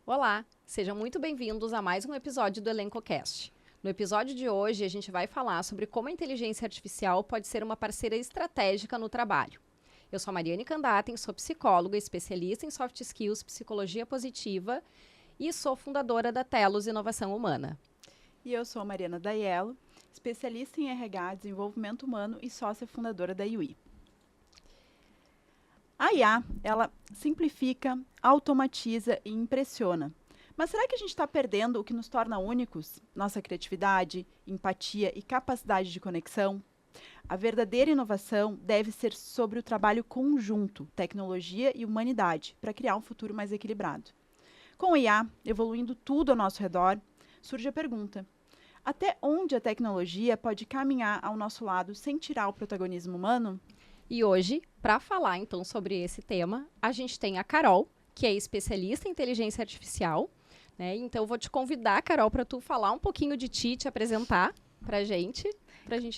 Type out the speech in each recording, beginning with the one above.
Olá, sejam muito bem-vindos a mais um episódio do ElencoCast. No episódio de hoje, a gente vai falar sobre como a inteligência artificial pode ser uma parceira estratégica no trabalho. Eu sou a Mariane Candaten, sou psicóloga, especialista em soft skills, psicologia positiva e sou fundadora da Telos Inovação Humana. E eu sou a Mariana Daiello, especialista em RH, desenvolvimento humano e sócia fundadora da UI. A IA, ela simplifica, automatiza e impressiona. Mas será que a gente está perdendo o que nos torna únicos? Nossa criatividade, empatia e capacidade de conexão? A verdadeira inovação deve ser sobre o trabalho conjunto, tecnologia e humanidade, para criar um futuro mais equilibrado. Com a IA evoluindo tudo ao nosso redor, surge a pergunta: até onde a tecnologia pode caminhar ao nosso lado sem tirar o protagonismo humano? E hoje, para falar então sobre esse tema, a gente tem a Carol, que é especialista em inteligência artificial, né? Então eu vou te convidar, Carol, para tu falar um pouquinho de ti, te apresentar para a gente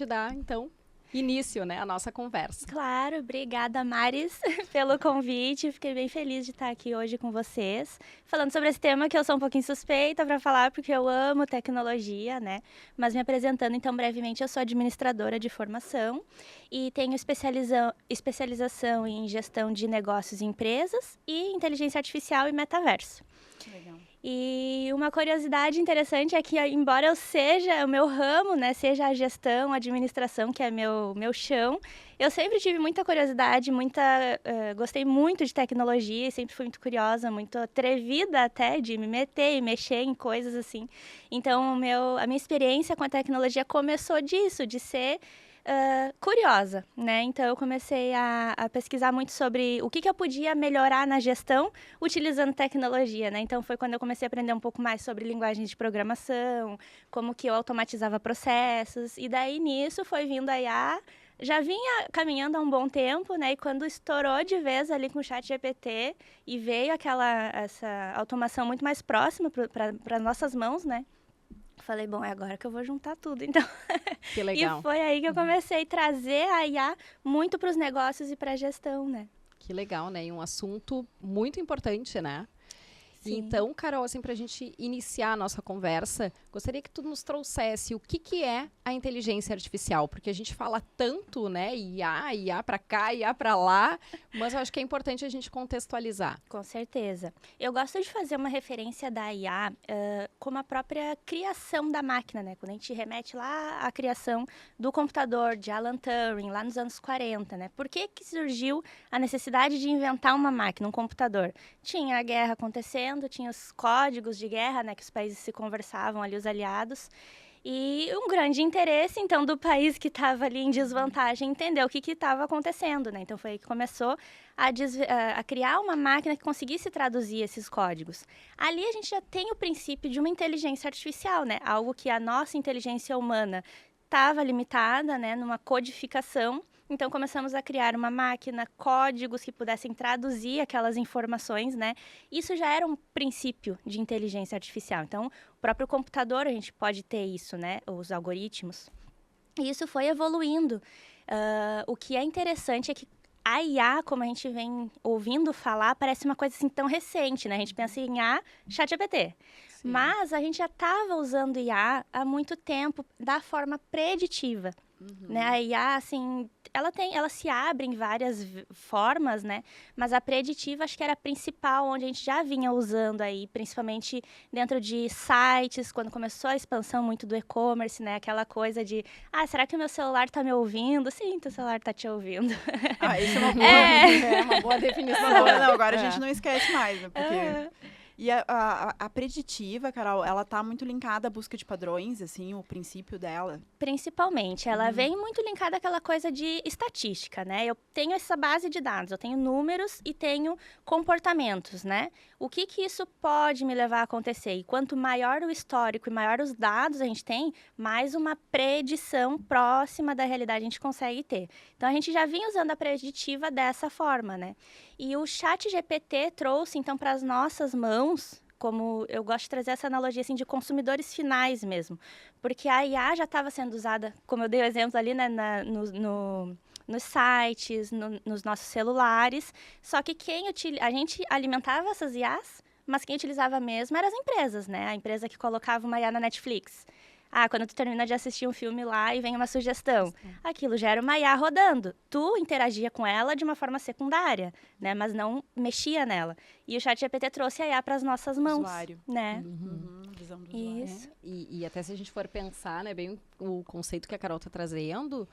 dar então início, né, à nossa conversa. Claro, obrigada, Maris, pelo convite. Fiquei bem feliz de estar aqui hoje com vocês, falando sobre esse tema que eu sou um pouquinho suspeita para falar, porque eu amo tecnologia, né? Mas me apresentando, então, brevemente, eu sou administradora de formação e tenho especialização em gestão de negócios e empresas e inteligência artificial e metaverso. Legal. E uma curiosidade interessante é que, embora eu seja o meu ramo, né, seja a gestão, a administração, que é meu chão, eu sempre tive muita curiosidade, gostei muito de tecnologia e sempre fui muito curiosa, muito atrevida até de me meter e mexer em coisas assim. Então, a minha experiência com a tecnologia começou disso, de ser curiosa, né? Então, eu comecei a pesquisar muito sobre o que eu podia melhorar na gestão utilizando tecnologia, né? Então, foi quando eu comecei a aprender um pouco mais sobre linguagens de programação, como que eu automatizava processos, e daí nisso foi vindo a IA. Já vinha caminhando há um bom tempo, né? E quando estourou de vez ali com o ChatGPT e veio essa automação muito mais próxima para as nossas mãos, né? Falei, bom, é agora que eu vou juntar tudo, então. Que legal. E foi aí que eu comecei a trazer a IA muito para os negócios e para a gestão, né? Que legal, né? E um assunto muito importante, né? Sim. Então, Carol, assim, para a gente iniciar a nossa conversa, gostaria que tu nos trouxesse o que é a inteligência artificial, porque a gente fala tanto, né, IA para cá, IA para lá, mas eu acho que é importante a gente contextualizar. Com certeza. Eu gosto de fazer uma referência da IA como a própria criação da máquina, né? Quando a gente remete lá à criação do computador, de Alan Turing, lá nos anos 40, né? Por que surgiu a necessidade de inventar uma máquina, um computador? Tinha a guerra acontecendo, tinha os códigos de guerra, né, que os países se conversavam ali, os aliados, e um grande interesse, então, do país que estava ali em desvantagem entender o que estava acontecendo, né? Então, foi aí que começou a criar uma máquina que conseguisse traduzir esses códigos. Ali a gente já tem o princípio de uma inteligência artificial, né? Algo que a nossa inteligência humana estava limitada, né, numa codificação. Então, começamos a criar uma máquina, códigos que pudessem traduzir aquelas informações, né? Isso já era um princípio de inteligência artificial. Então, o próprio computador, a gente pode ter isso, né? Os algoritmos. E isso foi evoluindo. O que é interessante é que a IA, como a gente vem ouvindo falar, parece uma coisa assim tão recente, né? A gente pensa em IA, ChatGPT. Sim. Mas a gente já estava usando IA há muito tempo da forma preditiva. Né? A IA, assim, ela se abre em várias formas, né? Mas a preditiva acho que era a principal, onde a gente já vinha usando aí, principalmente dentro de sites, quando começou a expansão muito do e-commerce, né? Aquela coisa de, será que o meu celular está me ouvindo? Sim, teu celular está te ouvindo. Isso é uma boa, É uma boa definição. Não, agora a gente não esquece mais, né? Porque... E a preditiva, Carol, ela tá muito linkada à busca de padrões, assim, o princípio dela. Principalmente, ela vem muito linkada àquela coisa de estatística, né? Eu tenho essa base de dados, eu tenho números e tenho comportamentos, né? O que isso pode me levar a acontecer? E quanto maior o histórico e maior os dados a gente tem, mais uma predição próxima da realidade a gente consegue ter. Então, a gente já vinha usando a preditiva dessa forma, né? E o ChatGPT trouxe, então, para as nossas mãos, como eu gosto de trazer essa analogia assim, de consumidores finais mesmo. Porque a IA já estava sendo usada, como eu dei o exemplo ali, né, nos sites, nos nossos celulares. Só que a gente alimentava essas IAs, mas quem utilizava mesmo eram as empresas, né? A empresa que colocava uma IA na Netflix. Quando tu termina de assistir um filme lá e vem uma sugestão. Aquilo já era uma IA rodando. Tu interagia com ela de uma forma secundária, né? Mas não mexia nela. E o ChatGPT trouxe a IA para as nossas mãos. Usuário. Né? Visão do usuário. Isso. E até se a gente for pensar, né, bem o conceito que a Carol está trazendo,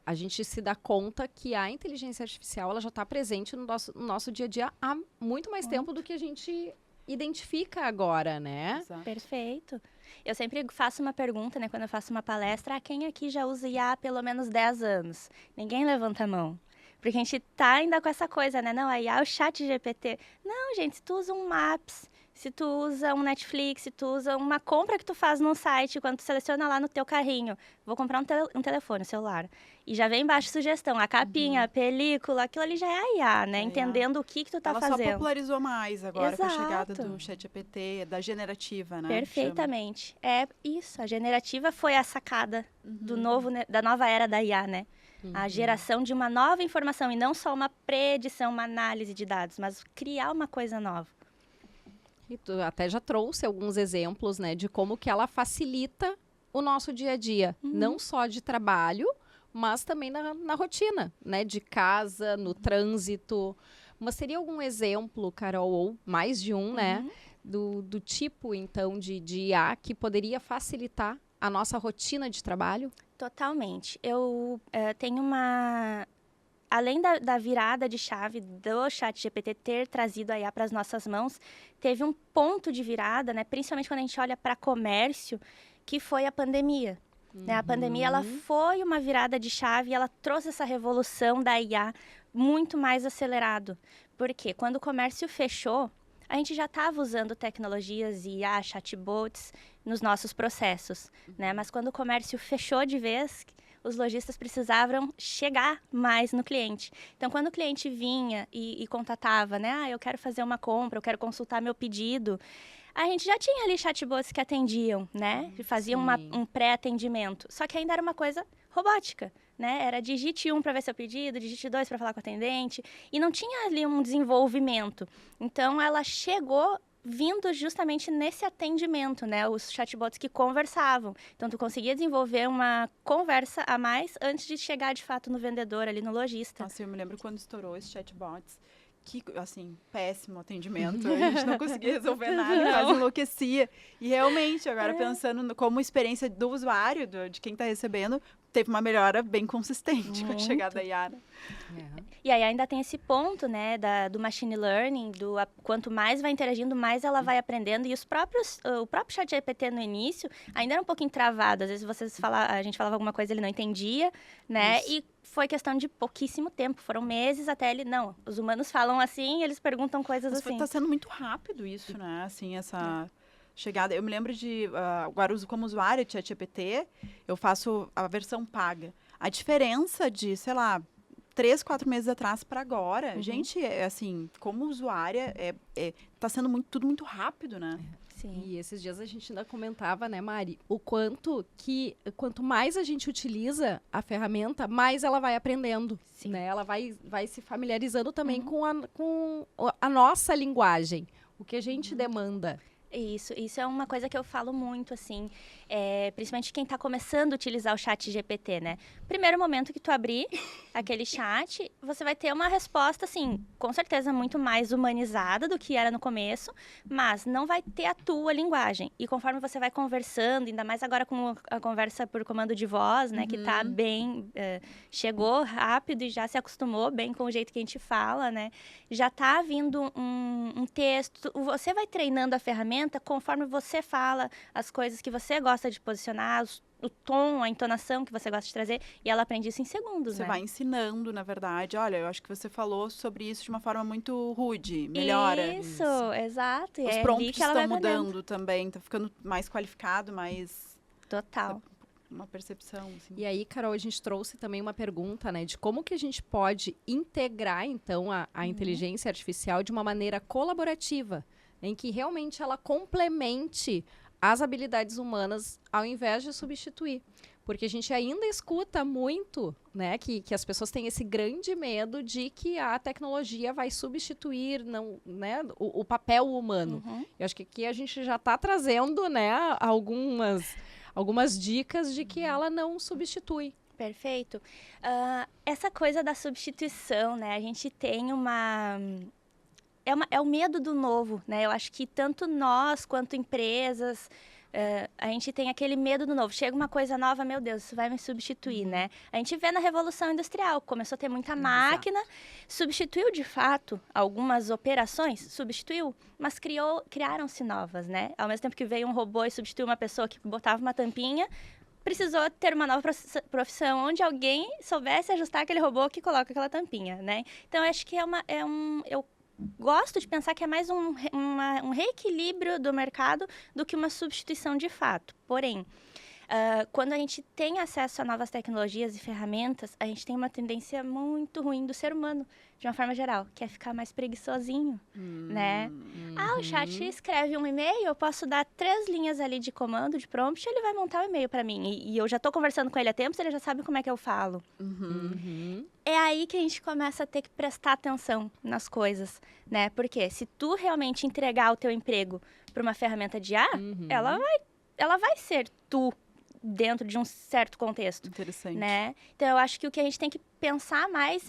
a gente se dá conta que a inteligência artificial ela já está presente no nosso dia a dia há muito mais tempo do que a gente identifica agora, né? Exato. Perfeito. Eu sempre faço uma pergunta, né, quando eu faço uma palestra, quem aqui já usa IA há pelo menos 10 anos? Ninguém levanta a mão. Porque a gente tá ainda com essa coisa, né? Não, a IA é o ChatGPT. Não, gente, se tu usa um Maps, se tu usa um Netflix, se tu usa uma compra que tu faz num site, quando tu seleciona lá no teu carrinho, vou comprar um telefone, um celular, e já vem embaixo sugestão, a capinha, a película, aquilo ali já é a IA, né? Entendendo o que tu tá Ela fazendo. só popularizou mais agora com a chegada Exato. do ChatGPT, da generativa, né? Perfeitamente. É isso, a generativa foi a sacada do novo, né, da nova era da IA, né? A geração de uma nova informação e não só uma predição, uma análise de dados, mas criar uma coisa nova. E tu até já trouxe alguns exemplos, né, de como que ela facilita o nosso dia a dia, não só de trabalho, mas também na rotina, né, de casa, no trânsito. Mas seria algum exemplo, Carol, ou mais de um, né, do tipo, então, de IA que poderia facilitar a nossa rotina de trabalho? Totalmente. Eu tenho uma... Além da virada de chave do ChatGPT ter trazido a IA para as nossas mãos, teve um ponto de virada, né, principalmente quando a gente olha para comércio, que foi a pandemia. Né? A pandemia ela foi uma virada de chave e ela trouxe essa revolução da IA muito mais acelerado. Porque quando o comércio fechou, a gente já estava usando tecnologias IA, chatbots nos nossos processos. Né? Mas quando o comércio fechou de vez, os lojistas precisavam chegar mais no cliente. Então, quando o cliente vinha e contatava, né? Eu quero fazer uma compra, eu quero consultar meu pedido, a gente já tinha ali chatbots que atendiam, né? Que faziam um pré-atendimento. Só que ainda era uma coisa robótica, né? Era digite 1 para ver seu pedido, digite 2 para falar com o atendente. E não tinha ali um desenvolvimento. Então, ela chegou vindo justamente nesse atendimento, né? Os chatbots que conversavam. Então, tu conseguia desenvolver uma conversa a mais antes de chegar, de fato, no vendedor, ali no lojista. Nossa, eu me lembro quando estourou esses chatbots, que, assim, péssimo atendimento. A gente não conseguia resolver nada, quase enlouquecia. E realmente, agora pensando como experiência do usuário, de quem está recebendo, teve uma melhora bem consistente com a chegada da IA. E aí ainda tem esse ponto, né, do machine learning, quanto mais vai interagindo, mais ela vai aprendendo. E o próprio ChatGPT no início ainda era um pouquinho travado. Às vezes a gente falava alguma coisa, ele não entendia, né? Isso. E foi questão de pouquíssimo tempo. Foram meses até ele... Não, os humanos falam assim, eles perguntam coisas assim. Está sendo muito rápido isso, né? Assim, essa... chegada. Eu me lembro de, agora como usuária de ChatGPT, eu faço a versão paga. A diferença de, sei lá, 3, 4 meses atrás para agora, gente, assim, como usuária, tá sendo tudo muito rápido, né? Sim. E esses dias a gente ainda comentava, né, Mari, o quanto mais a gente utiliza a ferramenta, mais ela vai aprendendo, né? Ela vai se familiarizando também com a nossa linguagem, o que a gente demanda. Isso é uma coisa que eu falo muito, assim, principalmente quem está começando a utilizar o chat GPT, né? Primeiro momento que tu abrir aquele chat, você vai ter uma resposta, assim, com certeza muito mais humanizada do que era no começo, mas não vai ter a tua linguagem. E conforme você vai conversando, ainda mais agora com a conversa por comando de voz, né? Que tá bem... chegou rápido e já se acostumou bem com o jeito que a gente fala, né? Já tá vindo um texto, você vai treinando a ferramenta conforme você fala as coisas que você gosta de posicionar, o tom, a entonação que você gosta de trazer, e ela aprende isso em segundos, Você vai ensinando, na verdade. Olha, eu acho que você falou sobre isso de uma forma muito rude, melhora. Isso, exato. Os prompts estão mudando também, tá ficando mais qualificado, mais... Total. Uma percepção, assim. E aí, Carol, a gente trouxe também uma pergunta, né, de como que a gente pode integrar, então, a inteligência artificial de uma maneira colaborativa, em que realmente ela complemente as habilidades humanas ao invés de substituir. Porque a gente ainda escuta muito, né, que as pessoas têm esse grande medo de que a tecnologia vai substituir não, né, o papel humano. Uhum. Eu acho que aqui a gente já está trazendo, né, algumas dicas de que ela não substitui. Perfeito. Essa coisa da substituição, né? A gente tem é o medo do novo, né? Eu acho que tanto nós quanto empresas, a gente tem aquele medo do novo. Chega uma coisa nova, meu Deus, isso vai me substituir, né? A gente vê na Revolução Industrial, começou a ter muita máquina, substituiu de fato algumas operações, substituiu, mas criaram-se novas, né? Ao mesmo tempo que veio um robô e substituiu uma pessoa que botava uma tampinha, precisou ter uma nova profissão onde alguém soubesse ajustar aquele robô que coloca aquela tampinha, né? Então, eu acho que eu gosto de pensar que é mais um reequilíbrio do mercado do que uma substituição de fato. Porém, quando a gente tem acesso a novas tecnologias e ferramentas, a gente tem uma tendência muito ruim do ser humano, de uma forma geral, que é ficar mais preguiçosinho, né? O chat escreve um e-mail, eu posso dar 3 linhas ali de comando, de prompt, e ele vai montar o e-mail para mim. E eu já estou conversando com ele há tempos, ele já sabe como é que eu falo. É aí que a gente começa a ter que prestar atenção nas coisas, né? Porque se tu realmente entregar o teu emprego para uma ferramenta de IA, ela vai ser tu dentro de um certo contexto. Interessante. Né? Então, eu acho que o que a gente tem que pensar mais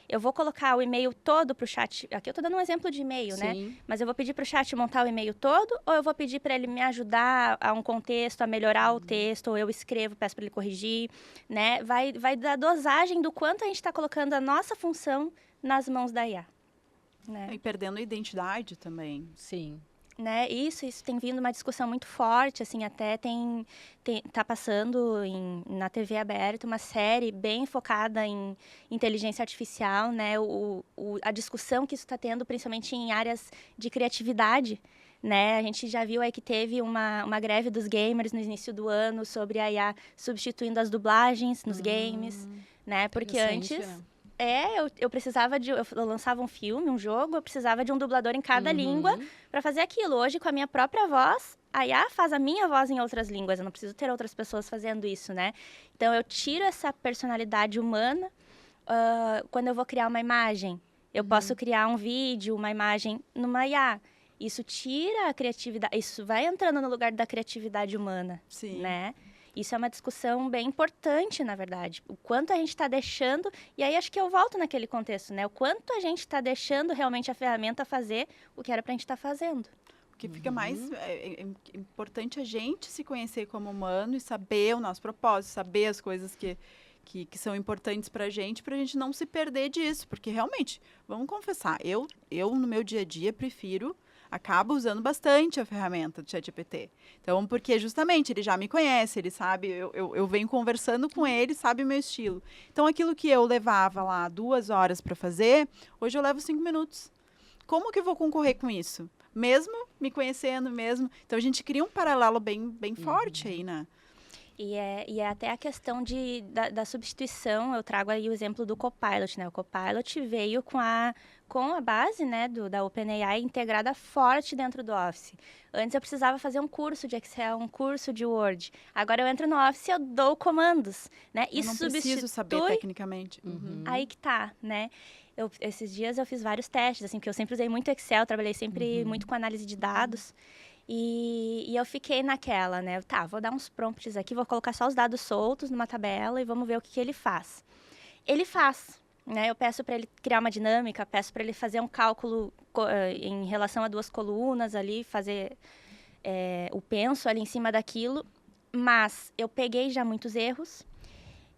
eu vou colocar o e-mail todo para o chat, aqui eu estou dando um exemplo de e-mail, né? Mas eu vou pedir para o chat montar o e-mail todo, ou eu vou pedir para ele me ajudar a um contexto, a melhorar o texto, ou eu escrevo, peço para ele corrigir, né? Vai dar dosagem do quanto a gente está colocando a nossa função nas mãos da IA. Né? E perdendo a identidade também. Sim. Né? Isso tem vindo uma discussão muito forte, assim, até tá passando na TV aberta uma série bem focada em inteligência artificial, né? A discussão que isso está tendo, principalmente em áreas de criatividade, né? A gente já viu aí que teve uma greve dos gamers no início do ano sobre a IA substituindo as dublagens nos games, né? Porque antes... eu precisava eu lançava um filme, um jogo, eu precisava de um dublador em cada língua para fazer aquilo. Hoje, com a minha própria voz, a IA faz a minha voz em outras línguas. Eu não preciso ter outras pessoas fazendo isso, né? Então, eu tiro essa personalidade humana quando eu vou criar uma imagem. Eu posso criar um vídeo, uma imagem numa IA. Isso tira a criatividade, isso vai entrando no lugar da criatividade humana, né? Isso é uma discussão bem importante, na verdade. O quanto a gente está deixando... E aí, acho que eu volto naquele contexto, né? O quanto a gente está deixando realmente a ferramenta fazer o que era para a gente estar fazendo. O que fica mais... É importante a gente se conhecer como humano e saber o nosso propósito, saber as coisas que são importantes para a gente não se perder disso. Porque, realmente, vamos confessar, eu no meu dia a dia, acabo usando bastante a ferramenta do ChatGPT. Então, porque justamente ele já me conhece, ele sabe, eu venho conversando com ele, sabe o meu estilo. Então, aquilo que eu levava lá 2 horas para fazer, hoje eu levo 5 minutos. Como que eu vou concorrer com isso? Mesmo me conhecendo, mesmo. Então, a gente cria um paralelo bem forte aí, né? E é até a questão da substituição, eu trago aí o exemplo do Copilot, né? O Copilot veio com a base, né, da OpenAI integrada forte dentro do Office. Antes eu precisava fazer um curso de Excel, um curso de Word. Agora eu entro no Office e eu dou comandos, né? Eu não preciso saber tecnicamente. Aí que tá, né? Esses dias eu fiz vários testes, assim, porque eu sempre usei muito Excel, trabalhei sempre muito com análise de dados. E eu fiquei naquela, né? Tá, vou dar uns prompts aqui, vou colocar só os dados soltos numa tabela e vamos ver o que ele faz. Ele faz, né? Eu peço para ele criar uma dinâmica, peço para ele fazer um cálculo em relação a 2 colunas ali, fazer o penso ali em cima daquilo. Mas eu peguei já muitos erros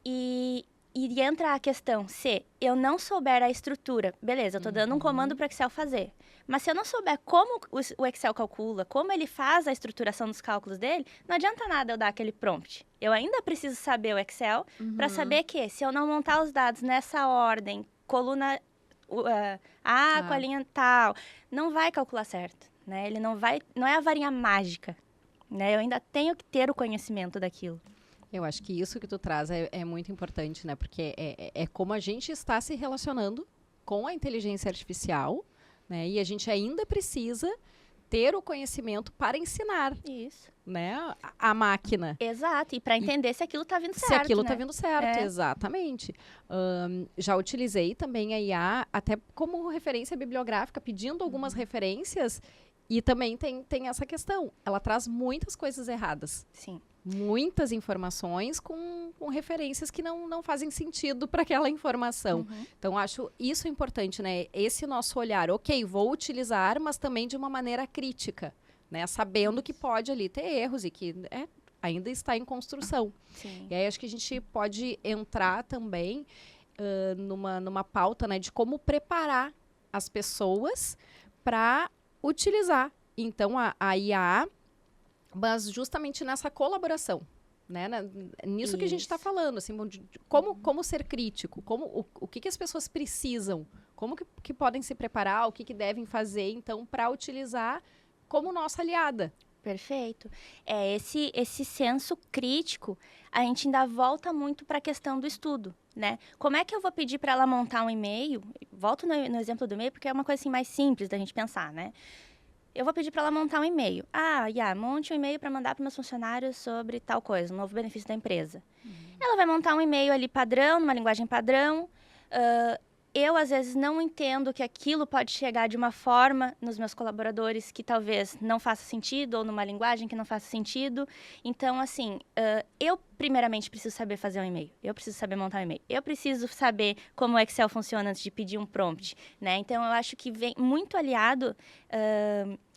e entra a questão, se eu não souber a estrutura, beleza, eu estou dando um comando para o Excel fazer. Mas se eu não souber como o Excel calcula, como ele faz a estruturação dos cálculos dele, não adianta nada eu dar aquele prompt. Eu ainda preciso saber o Excel para saber que, se eu não montar os dados nessa ordem, coluna A com a linha tal, não vai calcular certo, né? Ele não é a varinha mágica, né? Eu ainda tenho que ter o conhecimento daquilo. Eu acho que isso que tu traz é muito importante, né? Porque é como a gente está se relacionando com a inteligência artificial, né? E a gente ainda precisa ter o conhecimento para ensinar, Isso. né, a máquina. Exato. E para entender se aquilo está vindo certo, Se aquilo está né? vindo certo, É. exatamente. Já utilizei também a IA até como referência bibliográfica, pedindo algumas referências, e também tem essa questão. Ela traz muitas coisas erradas. Sim. Muitas informações com referências que não fazem sentido para aquela informação. Então, acho isso importante, né? Esse nosso olhar, ok, vou utilizar, mas também de uma maneira crítica, né? Sabendo que pode ali ter erros e que ainda está em construção. Sim. E aí, acho que a gente pode entrar também numa pauta, né? De como preparar as pessoas para utilizar. Então, a IA... mas justamente nessa colaboração, né? Nisso que a gente está Isso. falando, assim, como ser crítico, o que as pessoas precisam, como que podem se preparar, o que devem fazer, então, para utilizar como nossa aliada. Perfeito. Esse senso crítico, a gente ainda volta muito para a questão do estudo, né? Como é que eu vou pedir para ela montar um e-mail? Volto no exemplo do e-mail, porque é uma coisa assim, mais simples da gente pensar, né? Eu vou pedir para ela montar um e-mail. Monte um e-mail para mandar para meus funcionários sobre tal coisa, um novo benefício da empresa. Ela vai montar um e-mail ali padrão, numa linguagem padrão. Eu, às vezes, não entendo que aquilo pode chegar de uma forma nos meus colaboradores que talvez não faça sentido, ou numa linguagem que não faça sentido. Então, assim, eu primeiramente preciso saber fazer um e-mail. Eu preciso saber montar um e-mail. Eu preciso saber como o Excel funciona antes de pedir um prompt, né? Então, eu acho que vem muito aliado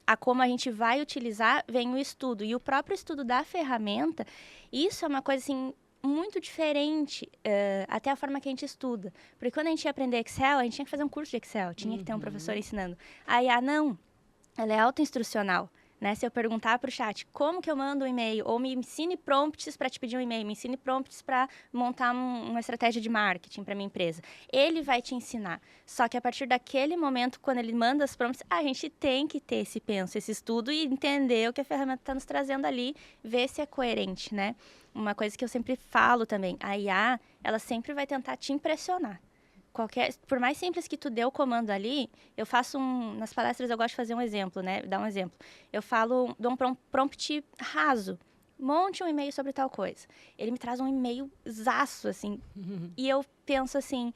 a como a gente vai utilizar, vem o estudo. E o próprio estudo da ferramenta, isso é uma coisa, assim, muito diferente, até a forma que a gente estuda. Porque quando a gente ia aprender Excel, a gente tinha que fazer um curso de Excel, tinha que ter um professor ensinando. A IA não, ela é autoinstrucional. Né? Se eu perguntar para o chat como que eu mando um e-mail, ou me ensine prompts para te pedir um e-mail, me ensine prompts para montar uma estratégia de marketing para minha empresa, ele vai te ensinar. Só que a partir daquele momento, quando ele manda as prompts, a gente tem que ter esse penso, esse estudo e entender o que a ferramenta está nos trazendo ali, ver se é coerente, né? Uma coisa que eu sempre falo também, a IA, ela sempre vai tentar te impressionar. Por mais simples que tu dê o comando ali, eu faço nas palestras eu gosto de fazer um exemplo, né? Dar um exemplo. Eu dou um prompt raso. Monte um e-mail sobre tal coisa. Ele me traz um e-mail zaço, assim. E eu penso assim,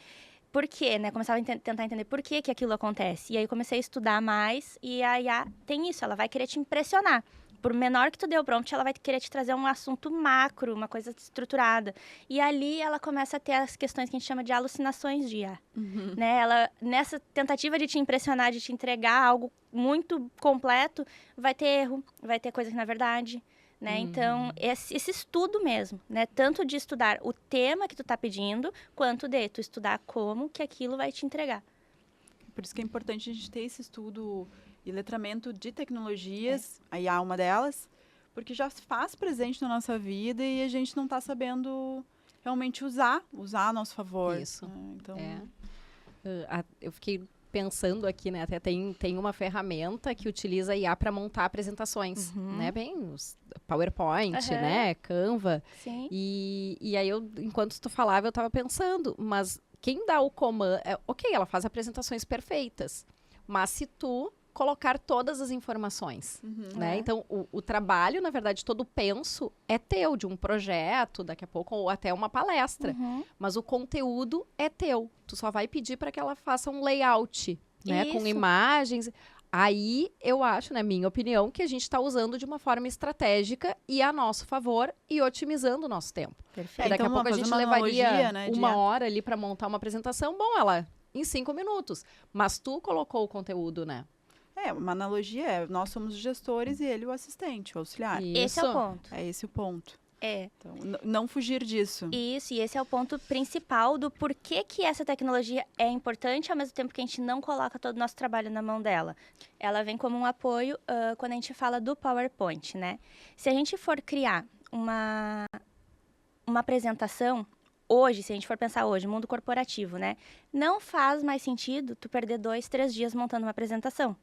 por quê, né? Começava a tentar entender por que aquilo acontece. E aí eu comecei a estudar mais e a IA tem isso, ela vai querer te impressionar. Por menor que tu dê o prompt, ela vai querer te trazer um assunto macro, uma coisa estruturada. E ali ela começa a ter as questões que a gente chama de alucinações de IA. Né? Ela, nessa tentativa de te impressionar, de te entregar algo muito completo, vai ter erro, vai ter coisa que não é verdade. Né? Então, esse estudo mesmo, né? Tanto de estudar o tema que tu está pedindo, quanto de tu estudar como que aquilo vai te entregar. Por isso que é importante a gente ter esse estudo e letramento de tecnologias, a IA é uma delas, porque já se faz presente na nossa vida e a gente não está sabendo realmente usar a nosso favor. Isso. Então... eu fiquei pensando aqui, né? Até tem uma ferramenta que utiliza IA para montar apresentações, né? Bem, os PowerPoint, né? Canva. Sim. E aí, enquanto tu falava, eu estava pensando, mas quem dá o comando... ok, ela faz apresentações perfeitas, mas se tu colocar todas as informações, né? Então, o trabalho, na verdade, todo o penso é teu, de um projeto, daqui a pouco, ou até uma palestra. Mas o conteúdo é teu. Tu só vai pedir para que ela faça um layout, né? Com imagens. Aí, eu acho, na minha opinião, que a gente está usando de uma forma estratégica e a nosso favor e otimizando o nosso tempo. Perfeito. Daqui a pouco a gente levaria né, uma hora ali para montar uma apresentação. Bom, ela em 5 minutos. Mas tu colocou o conteúdo, né? Uma analogia nós somos os gestores e ele o assistente, o auxiliar. Isso. Esse é o ponto. É esse o ponto. Então, não fugir disso. Isso, e esse é o ponto principal do porquê que essa tecnologia é importante, ao mesmo tempo que a gente não coloca todo o nosso trabalho na mão dela. Ela vem como um apoio quando a gente fala do PowerPoint, né? Se a gente for criar uma apresentação, hoje, se a gente for pensar hoje, mundo corporativo, né? Não faz mais sentido tu perder 2, 3 dias montando uma apresentação.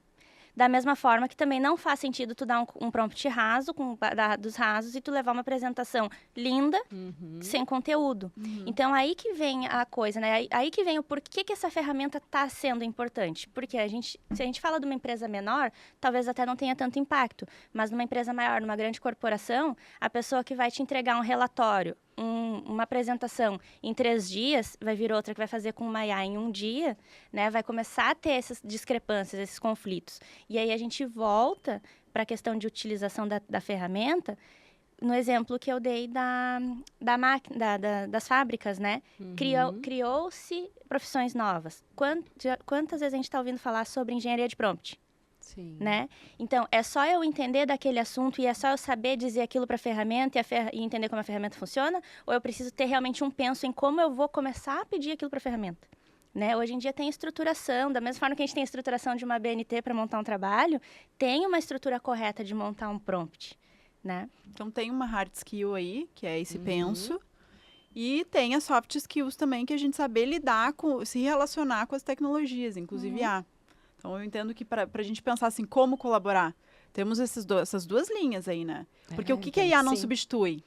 Da mesma forma que também não faz sentido tu dar um prompt raso, com dados rasos, e tu levar uma apresentação linda, sem conteúdo. Então, aí que vem a coisa, né? Aí que vem o porquê que essa ferramenta está sendo importante. Porque se a gente fala de uma empresa menor, talvez até não tenha tanto impacto. Mas numa empresa maior, numa grande corporação, a pessoa que vai te entregar um relatório, uma apresentação em 3 dias, vai vir outra que vai fazer com uma IA em 1 dia, né? Vai começar a ter essas discrepâncias, esses conflitos. E aí a gente volta para a questão de utilização da ferramenta, no exemplo que eu dei das fábricas, né? Criou-se profissões novas. Quantas vezes a gente está ouvindo falar sobre engenharia de prompt? Sim. Né? Então, é só eu entender daquele assunto e é só eu saber dizer aquilo para a ferramenta e entender como a ferramenta funciona? Ou eu preciso ter realmente um penso em como eu vou começar a pedir aquilo para a ferramenta? Né? Hoje em dia tem estruturação, da mesma forma que a gente tem estruturação de uma BNT para montar um trabalho, tem uma estrutura correta de montar um prompt. Né? Então, tem uma hard skill aí, que é esse penso. E tem as soft skills também, que a gente saber lidar se relacionar com as tecnologias, inclusive IA. Então, eu entendo que para a gente pensar assim, como colaborar, temos essas 2 linhas aí, né? Porque o que a IA não substitui?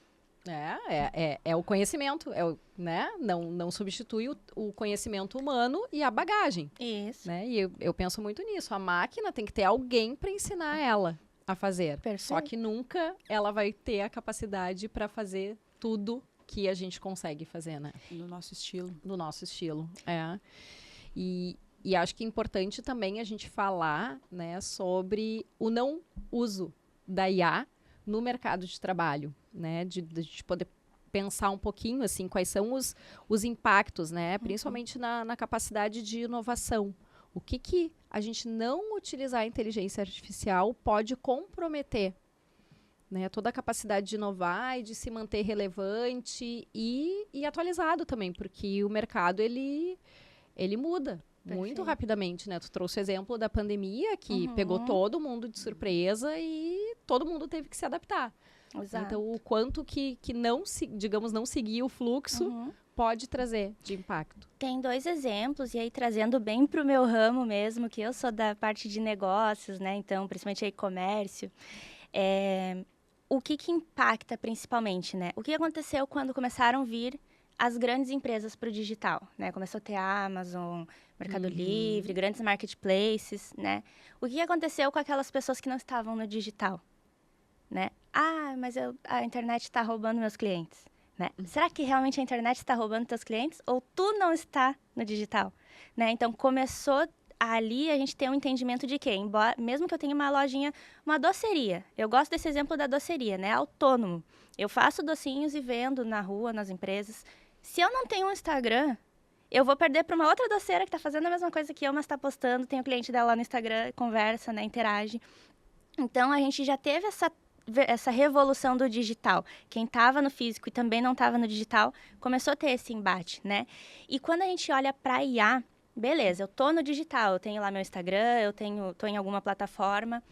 É o conhecimento, né? Não substitui o conhecimento humano e a bagagem. Isso. Né? E eu penso muito nisso. A máquina tem que ter alguém para ensinar ela a fazer. Perfeito. Só que nunca ela vai ter a capacidade para fazer tudo que a gente consegue fazer, né? No nosso estilo. No nosso estilo, E acho que é importante também a gente falar, né, sobre o não uso da IA no mercado de trabalho, né, de poder pensar um pouquinho, assim, quais são os impactos, né, principalmente na capacidade de inovação. O que a gente não utilizar a inteligência artificial pode comprometer, né, toda a capacidade de inovar e de se manter relevante e atualizado também, porque o mercado, ele muda. Muito rapidamente, né? Tu trouxe o exemplo da pandemia, que pegou todo mundo de surpresa e todo mundo teve que se adaptar. Exato. Então, o quanto que não seguir o fluxo pode trazer de impacto. Tem 2 exemplos, e aí trazendo bem para o meu ramo mesmo, que eu sou da parte de negócios, né? Então, principalmente e-comércio. O que impacta principalmente, né? O que aconteceu quando começaram a vir as grandes empresas para o digital, né? Começou a ter a Amazon, Mercado Livre, grandes marketplaces, né? O que aconteceu com aquelas pessoas que não estavam no digital, né? Mas a internet está roubando meus clientes, né? Será que realmente a internet está roubando teus clientes ou tu não está no digital, né? Então, começou ali a gente tem um entendimento de que, mesmo que eu tenha uma lojinha, uma doceria, eu gosto desse exemplo da doceria, né? Autônomo. Eu faço docinhos e vendo na rua, nas empresas. Se eu não tenho um Instagram, eu vou perder para uma outra doceira que está fazendo a mesma coisa que eu, mas está postando, tem o cliente dela lá no Instagram, conversa, né, interage. Então, a gente já teve essa revolução do digital. Quem estava no físico e também não estava no digital, começou a ter esse embate, né? E quando a gente olha para a IA, beleza, eu estou no digital, eu tenho lá meu Instagram, estou em alguma plataforma.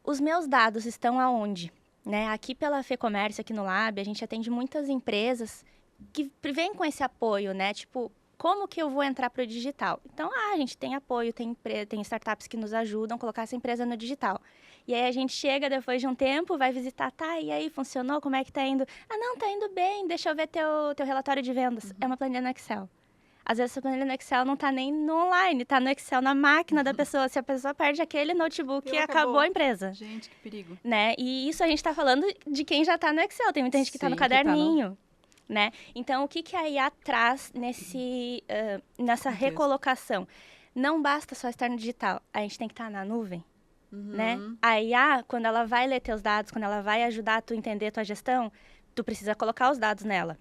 Os meus dados estão aonde? Né? Aqui pela FEComércio, aqui no Lab, a gente atende muitas empresas que vêm com esse apoio, né? Tipo, como que eu vou entrar para o digital? Então, a gente tem apoio, tem startups que nos ajudam a colocar essa empresa no digital. E aí a gente chega depois de um tempo, vai visitar, e aí, funcionou? Como é que tá indo? Não, tá indo bem, deixa eu ver teu relatório de vendas. É uma planilha no Excel. Às vezes, essa planilha no Excel não tá nem no online, tá no Excel, na máquina da pessoa. Se a pessoa perde aquele notebook, acabou a empresa. Gente, que perigo. Né? E isso a gente tá falando de quem já tá no Excel. Tem muita gente que tá no caderninho. Né? Então, o que a IA traz nessa recolocação? Não basta só estar no digital, a gente tem que estar na nuvem, né? A IA, quando ela vai ler teus dados, quando ela vai ajudar tu a entender tua gestão, tu precisa colocar os dados nela.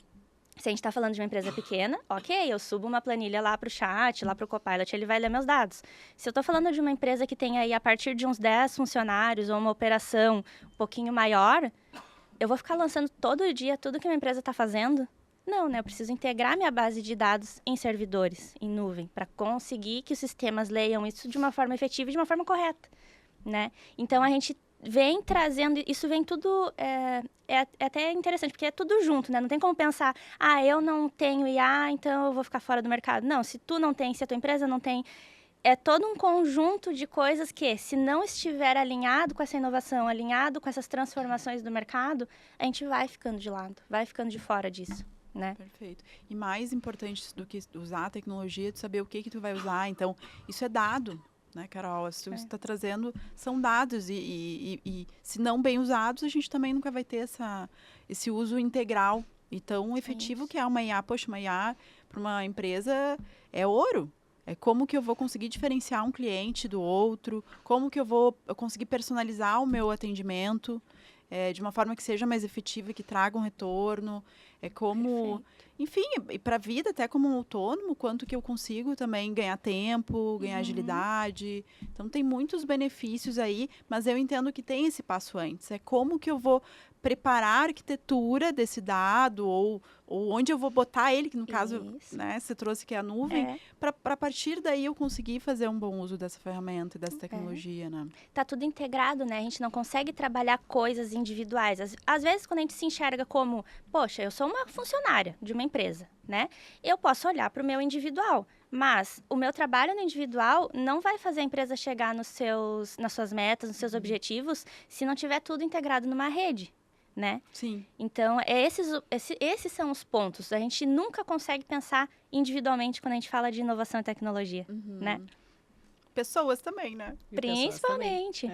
Se a gente está falando de uma empresa pequena, ok, eu subo uma planilha lá para o chat, lá para o Copilot, ele vai ler meus dados. Se eu estou falando de uma empresa que tem aí a partir de uns 10 funcionários ou uma operação um pouquinho maior, eu vou ficar lançando todo dia tudo que a minha empresa está fazendo? Não, né? Eu preciso integrar minha base de dados em servidores, em nuvem, para conseguir que os sistemas leiam isso de uma forma efetiva e de uma forma correta, né? Então, a gente vem trazendo, isso vem tudo, é até interessante, porque é tudo junto, né? Não tem como pensar, eu não tenho IA, então eu vou ficar fora do mercado. Não, se tu não tem, se a tua empresa não tem, é todo um conjunto de coisas que, se não estiver alinhado com essa inovação, alinhado com essas transformações do mercado, a gente vai ficando de lado, vai ficando de fora disso, né? Perfeito. E mais importante do que usar a tecnologia, é tu saber o que tu vai usar. Então, isso é dado, né, Carol? Se tu está trazendo, são dados. E se não bem usados, a gente também nunca vai ter esse uso integral e tão efetivo que é uma IA. Poxa, uma IA para uma empresa é ouro. É como que eu vou conseguir diferenciar um cliente do outro, como que eu vou conseguir personalizar o meu atendimento de uma forma que seja mais efetiva, que traga um retorno. É como, enfim, e para a vida, até como um autônomo, quanto que eu consigo também ganhar tempo, ganhar agilidade. Então, tem muitos benefícios aí, mas eu entendo que tem esse passo antes. É como que eu vou preparar a arquitetura desse dado, ou onde eu vou botar ele, que no caso, né, você trouxe que é a nuvem, para a partir daí eu conseguir fazer um bom uso dessa ferramenta e dessa tecnologia, né? Tá tudo integrado, né? A gente não consegue trabalhar coisas individuais. Às vezes, quando a gente se enxerga como, poxa, eu sou uma funcionária de uma empresa, né? Eu posso olhar para o meu individual, mas o meu trabalho no individual não vai fazer a empresa chegar nas suas metas, nos seus objetivos, se não tiver tudo integrado numa rede, né? Sim. Então, esses são os pontos. A gente nunca consegue pensar individualmente quando a gente fala de inovação e tecnologia, né? Pessoas também, né? Principalmente.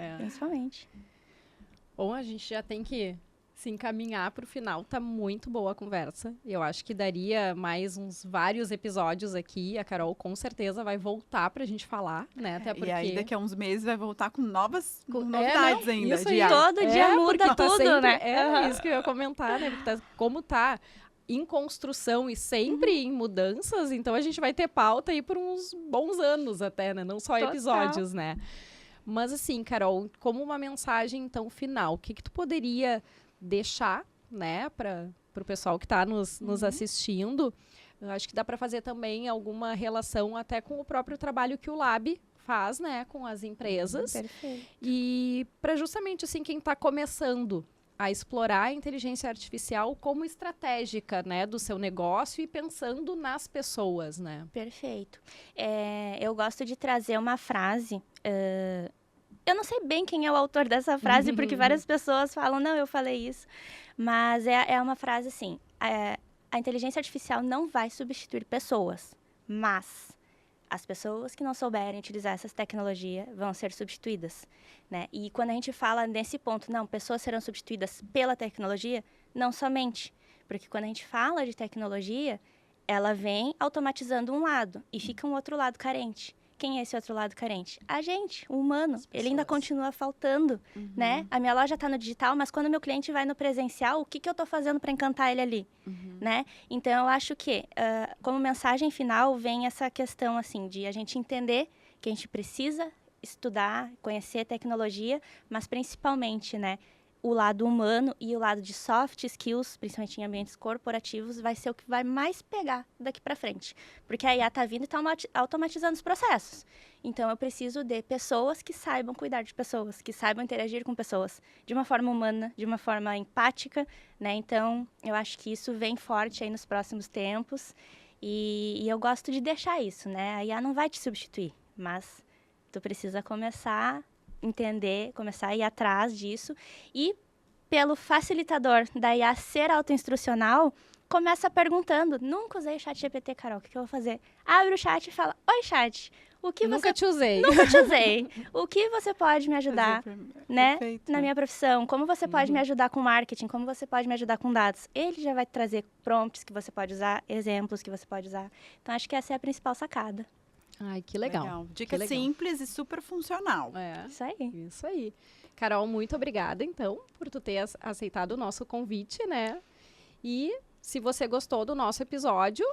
Bom, a gente já tem que se encaminhar para o final. Tá muito boa a conversa. Eu acho que daria mais uns vários episódios aqui. A Carol com certeza vai voltar para a gente falar, né? Até porque... E aí daqui a uns meses vai voltar com novidades ainda. Isso aí. Todo dia muda tudo, sempre, né? Isso que eu ia comentar, né? Porque como tá em construção e sempre em mudanças, então a gente vai ter pauta aí por uns bons anos até, né? Não só episódios, né? Mas assim, Carol, como uma mensagem, então, final, o que tu poderia deixar, né, para o pessoal que está nos assistindo? Eu acho que dá para fazer também alguma relação até com o próprio trabalho que o Lab faz, né, com as empresas. Perfeito. E para justamente, assim, quem está começando a explorar a inteligência artificial como estratégica, né, do seu negócio e pensando nas pessoas, né? Perfeito. Eu gosto de trazer uma frase. Eu não sei bem quem é o autor dessa frase, porque várias pessoas falam, não, eu falei isso. Mas é uma frase assim, a inteligência artificial não vai substituir pessoas, mas as pessoas que não souberem utilizar essas tecnologias vão ser substituídas, né? E quando a gente fala nesse ponto, não, pessoas serão substituídas pela tecnologia, não somente. Porque quando a gente fala de tecnologia, ela vem automatizando um lado e fica um outro lado carente. Quem é esse outro lado carente? A gente, o humano. Ele ainda continua faltando, né? A minha loja está no digital, mas quando o meu cliente vai no presencial, o que eu estou fazendo para encantar ele ali, né? Então, eu acho que, como mensagem final, vem essa questão, assim, de a gente entender que a gente precisa estudar, conhecer tecnologia, mas principalmente, né? O lado humano e o lado de soft skills, principalmente em ambientes corporativos, vai ser o que vai mais pegar daqui para frente. Porque a IA está vindo e está automatizando os processos. Então, eu preciso de pessoas que saibam cuidar de pessoas, que saibam interagir com pessoas de uma forma humana, de uma forma empática, né? Então, eu acho que isso vem forte aí nos próximos tempos. E eu gosto de deixar isso, né? A IA não vai te substituir, mas tu precisa começar entender, começar a ir atrás disso e pelo facilitador da IA ser autoinstrucional, começa perguntando, nunca usei o chat GPT, Carol, o que eu vou fazer? Abre o chat e fala, oi chat, Nunca te usei. Nunca te usei. O que você pode me ajudar, né, Perfeito. na minha profissão? Como você pode me ajudar com marketing? Como você pode me ajudar com dados? Ele já vai trazer prompts que você pode usar, exemplos que você pode usar. Então, acho que essa é a principal sacada. Ai, que legal. Dica simples e super funcional. Isso aí. Carol, muito obrigada, então, por tu ter aceitado o nosso convite, né? E se você gostou do nosso episódio,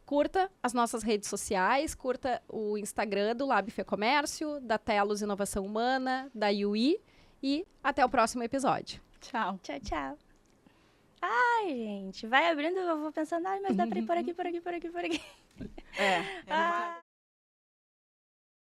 curta as nossas redes sociais, curta o Instagram do Lab Fê Comércio, da Telos Inovação Humana, da UI e até o próximo episódio. Tchau. Tchau, tchau. Ai, gente, vai abrindo, eu vou pensando, mas dá pra ir por aqui, por aqui, por aqui, por aqui.